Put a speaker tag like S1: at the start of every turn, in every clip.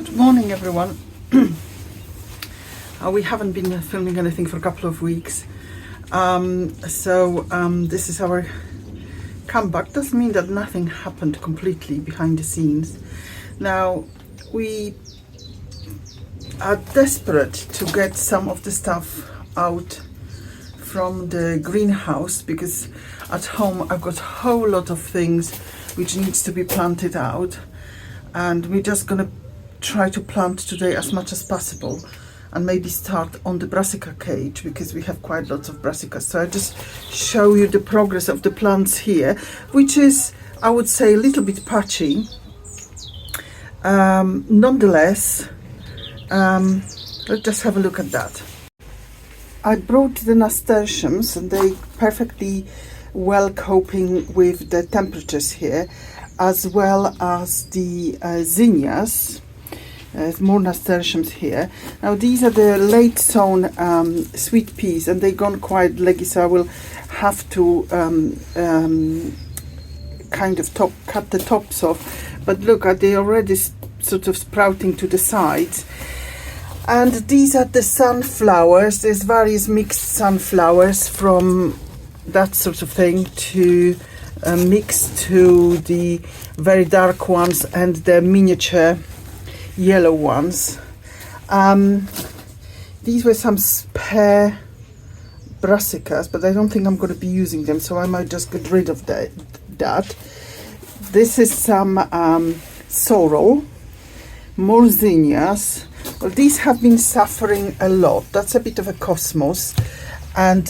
S1: Good morning, everyone. We haven't been filming anything for a couple of weeks, this is our comeback. Doesn't mean that nothing happened completely behind the scenes. Now, we are desperate to get some of the stuff out from the greenhouse, because at home I've got a whole lot of things which needs to be planted out, and we're just gonna try to plant today as much as possible and maybe start on the brassica cage, because we have quite lots of brassicas. So I just show you the progress of the plants here, which is, I would say, a little bit patchy. Nonetheless, let's just have a look at that. I brought the nasturtiums, and they perfectly well coping with the temperatures here, as well as the zinnias. There's more nasturtiums here. Now these are the late sown sweet peas, and they've gone quite leggy, so I will have to kind of cut the tops off. But look, they already sort of sprouting to the sides. And these are the sunflowers. There's various mixed sunflowers, from that sort of thing to mixed to the very dark ones and the miniature yellow ones. These were some spare brassicas, but I don't think I'm going to be using them, so I might just get rid of that. This is some sorrel, more zinnias. Well, these have been suffering a lot. That's a bit of a cosmos. And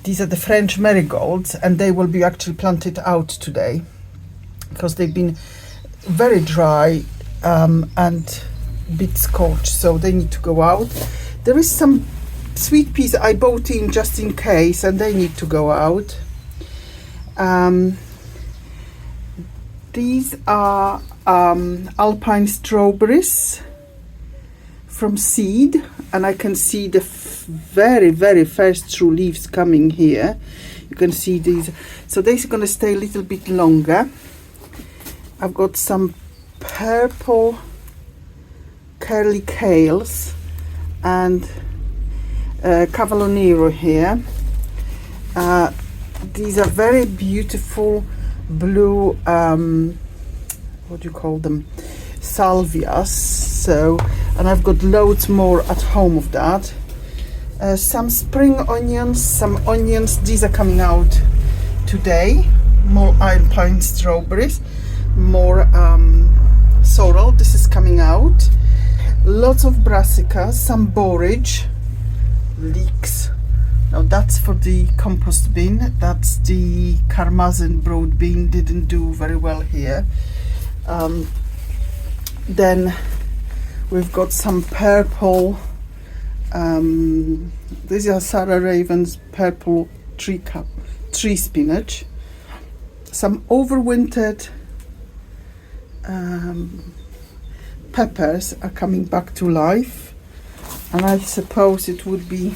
S1: these are the French marigolds, and they will be actually planted out today because they've been very dry and a bit scorched, so they need to go out. There is some sweet peas I bought in just in case, and they need to go out. These are alpine strawberries from seed, and I can see the very first true leaves coming here. You can see these, so these are going to stay a little bit longer. I've got some purple curly kales and Cavallonero here. These are very beautiful blue, what do you call them, salvias. So, and I've got loads more at home of that. Some spring onions, some onions. These are coming out today. More alpine strawberries, more sorrel. This is coming out. Lots of brassicas, some borage, leeks. Now that's for the compost bin. That's the Karmazin broad bean. Didn't do very well here. Then we've got some purple. These are Sarah Raven's purple tree spinach. Some overwintered peppers are coming back to life, and I suppose it would be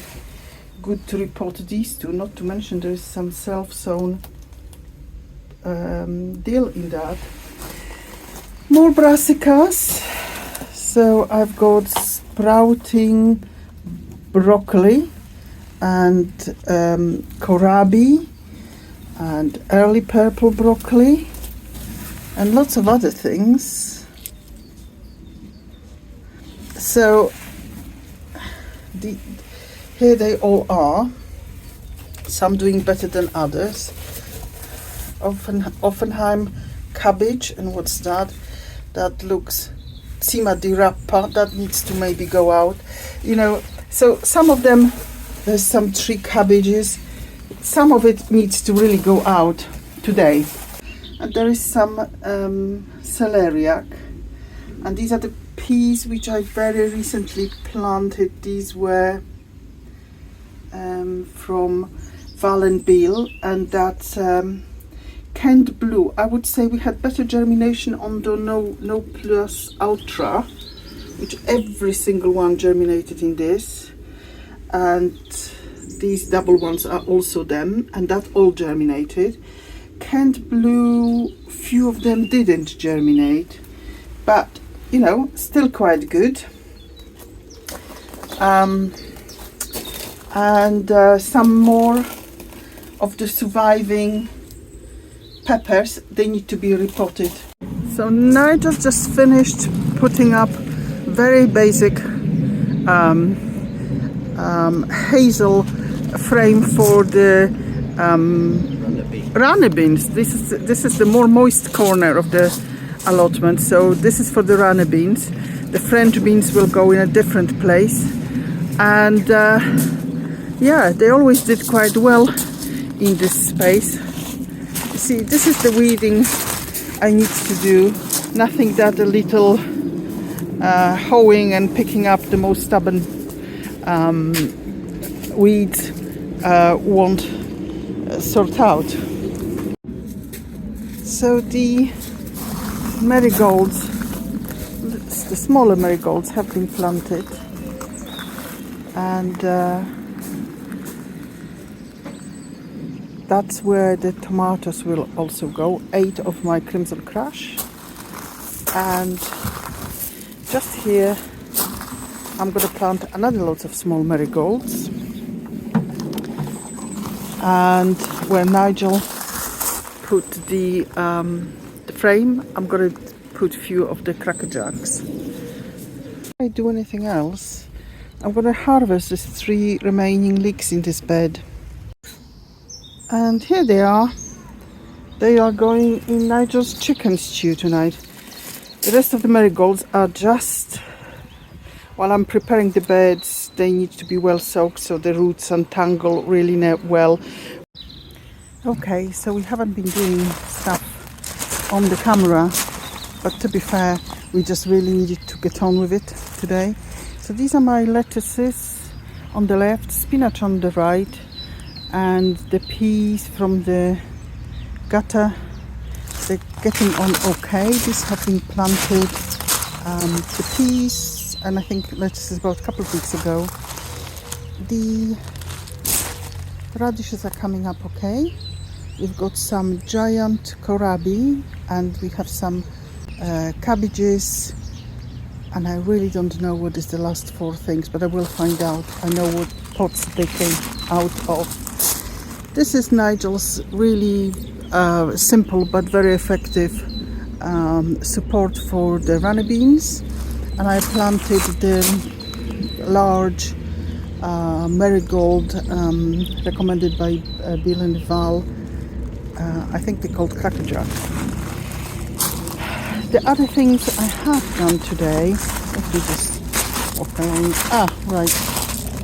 S1: good to repot these two, not to mention there is some self-sown dill in that. More brassicas. So I've got sprouting broccoli and kohlrabi and early purple broccoli and lots of other things. So here they all are, some doing better than others. Offenheim cabbage, and what's that? That looks Cima di Rappa, that needs to maybe go out. You know, so some of them, there's some tree cabbages, some of it needs to really go out today. And there is some celeriac, and these are the peas which I very recently planted. These were from Valenbiel, and that's Kent Blue. I would say we had better germination on the No Plus Ultra, which every single one germinated in this, and these double ones are also them, and that all germinated. Kent Blue, few of them didn't germinate. but you know, still quite good. And some more of the surviving peppers, they need to be repotted. So Nigel just finished putting up very basic hazel frame for the runner beans. This is the more moist corner of the allotment, so this is for the runner beans. The French beans will go in a different place, and yeah, they always did quite well in this space. You see, this is the weeding I need to do. Nothing that a little hoeing and picking up the most stubborn weeds won't sort out. So the marigolds, the smaller marigolds, have been planted, and that's where the tomatoes will also go. 8 of my Crimson Crush, and just here I'm going to plant another lot of small marigolds, and where Nigel put the frame, I'm going to put a few of the Cracker Jacks. If I do anything else, I'm going to harvest these 3 remaining leeks in this bed. And here they are. They are going in Nigel's chicken stew tonight. The rest of the marigolds are just, while I'm preparing the beds, they need to be well soaked so the roots untangle really well. Okay, so we haven't been doing stuff on the camera, but to be fair, we just really needed to get on with it today. So these are my lettuces on the left, spinach on the right, and the peas from the gutter. They're getting on okay. These have been planted, the peas, and I think lettuces about a couple of weeks ago. The radishes are coming up okay. We've got some giant kohlrabi, and we have some cabbages, and I really don't know what is the last 4 things, but I will find out. I know what pots they came out of. This is Nigel's really simple but very effective support for the runner beans, and I planted the large marigold recommended by Bill and Val. I think they're called Cracker Jack. The other things I have done today, let me just walk along. Right,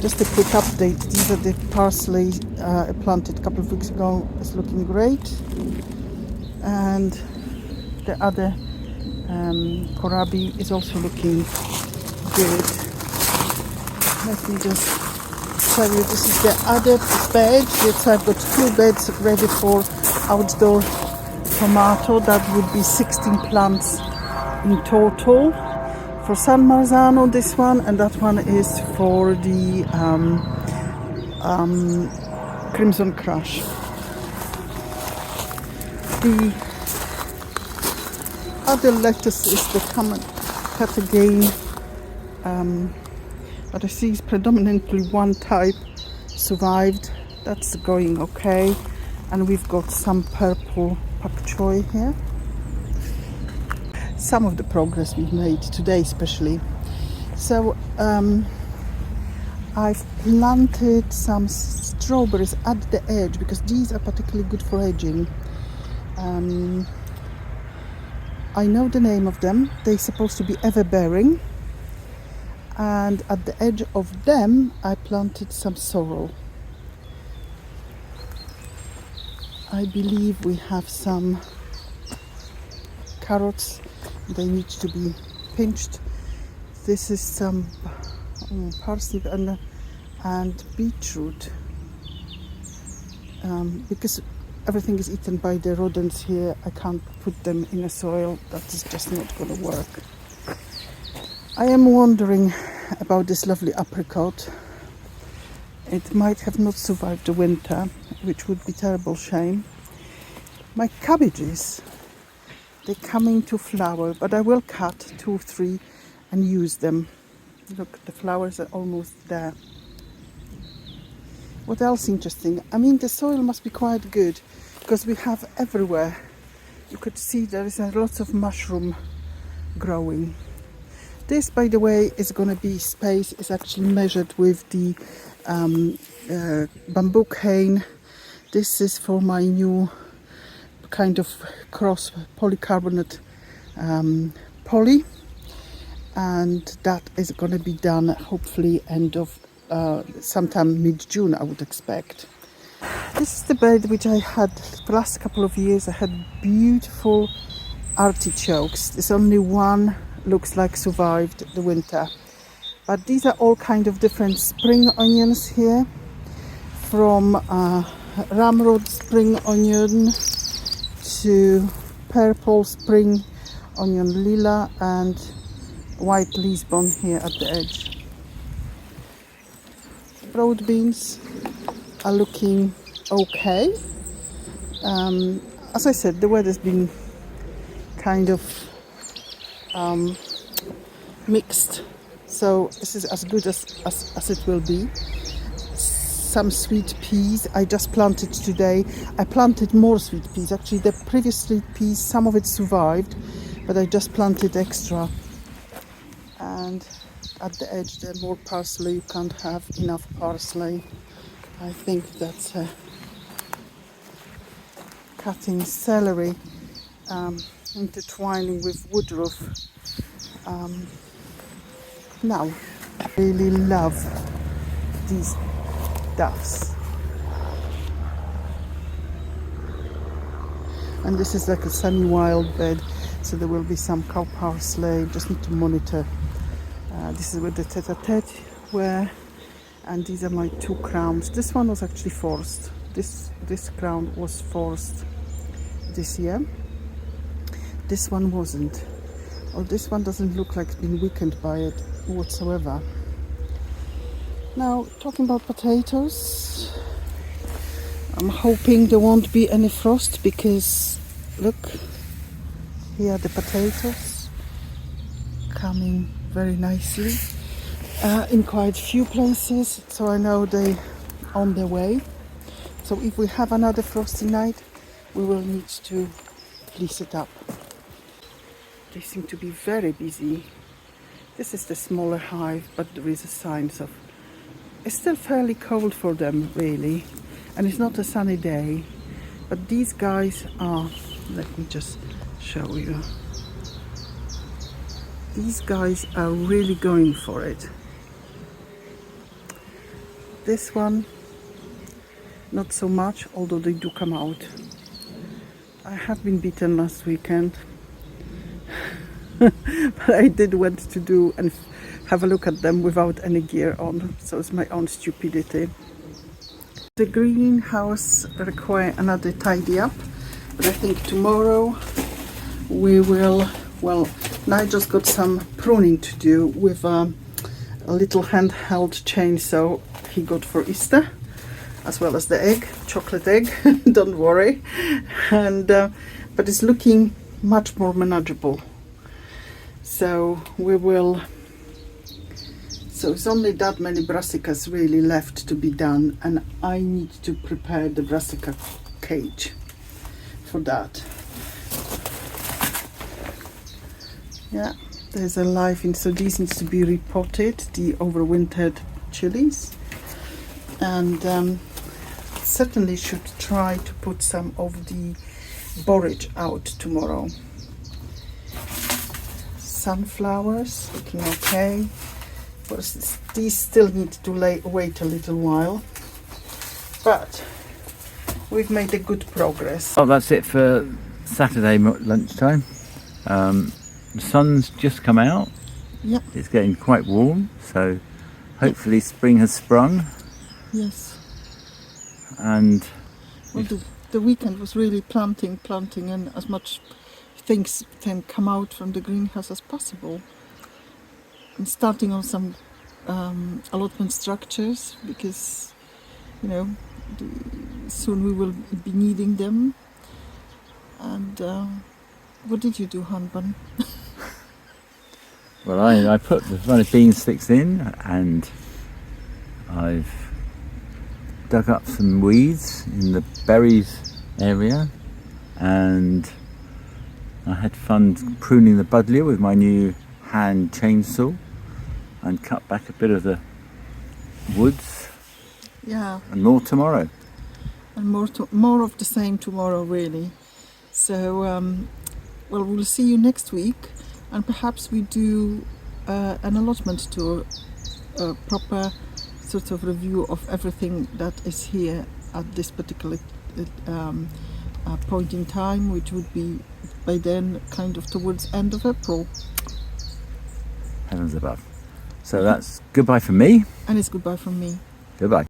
S1: just a quick update. These are the parsley I planted a couple of weeks ago. It's looking great, and the other kohlrabi is also looking good. Let me just tell you, this is the other bed. Yes, I've got 2 beds ready for outdoor tomato. That would be 16 plants in total. For San Marzano, this one, and that one is for the Crimson Crush. The other lettuce is the cut again, but I see it's predominantly one type survived. That's going okay, and we've got some purple pak choi here. Some of the progress we've made today especially. So I've planted some strawberries at the edge because these are particularly good for edging. I know the name of them. They're supposed to be ever-bearing, and at the edge of them I planted some sorrel. I believe we have some carrots. They need to be pinched. This is some parsnip and beetroot, because everything is eaten by the rodents here. I can't put them in a soil. That is just not going to work. I am wondering about this lovely apricot. It might have not survived the winter, which would be a terrible shame. My cabbages They're coming to flower, but I will cut 2 or 3 and use them. Look, the flowers are almost there. What else interesting? I mean, the soil must be quite good because we have everywhere. You could see there is a lot of mushroom growing. This, by the way, is going to be space is actually measured with the bamboo cane. This is for my new kind of cross polycarbonate poly, and that is going to be done hopefully end of sometime mid-June, I would expect. This is the bed which I had the last couple of years. I had beautiful artichokes. There's only one looks like survived the winter, but these are all kind of different spring onions here, from ramrod spring onion to purple spring onion lila and white Lisbon here at the edge. Broad beans are looking okay. As I said, the weather's been kind of mixed, so this is as good as it will be. Some sweet peas I just planted today. I planted more sweet peas. Actually, the previous sweet peas, some of it survived, but I just planted extra. And at the edge there more parsley. You can't have enough parsley. I think that's cutting celery, intertwining with woodruff. Now, I really love these duffs. And this is like a semi-wild bed, so there will be some cow parsley. Just need to monitor. This is where the tete-a-tete were, and these are my 2 crowns. This one was actually forced. This crown was forced this year. This one wasn't. Oh, this one doesn't look like it's been weakened by it whatsoever. Now, talking about potatoes, I'm hoping there won't be any frost because look, here are the potatoes coming very nicely in quite few places, so I know they're on their way. So if we have another frosty night, we will need to fleece it up. They seem to be very busy. This is the smaller hive, but there is a signs of it's still fairly cold for them really, and it's not a sunny day, but these guys are, let me just show you, these guys are really going for it. This one not so much, although they do come out. I have been bitten last weekend but I did want to do and have a look at them without any gear on, so it's my own stupidity. The greenhouse require another tidy up, but I think tomorrow we will, well, Nigel's got some pruning to do with a little handheld chainsaw he got for Easter, as well as the egg, chocolate egg, don't worry, and but it's looking much more manageable. So we will, so it's only that many brassicas really left to be done, and I need to prepare the brassica cage for that. Yeah, there's a life in, so these needs to be repotted, the overwintered chilies, and certainly should try to put some of the borage out tomorrow. Sunflowers looking okay, but these still need to wait a little while, but we've made a good progress.
S2: Well, that's it for Saturday lunchtime. The sun's just come out.
S1: Yep.
S2: It's getting quite warm, so hopefully spring has sprung.
S1: Yes.
S2: And
S1: well, the weekend was really planting, and as much things can come out from the greenhouse as possible. And starting on some allotment structures, because you know soon we will be needing them, and What did you do, hon bun?
S2: Well, I put the running bean sticks in, and I've dug up some weeds in the berries area, and I had fun pruning the buddleia with my new hand chainsaw and cut back a bit of the woods,
S1: Yeah,
S2: and more tomorrow.
S1: and more of the same tomorrow, really. So, well, we'll see you next week, and perhaps we do an allotment tour, a proper sort of review of everything that is here at this particular point in time, which would be by then kind of towards end of April.
S2: Heavens above. So that's goodbye from me.
S1: And it's goodbye from me.
S2: Goodbye.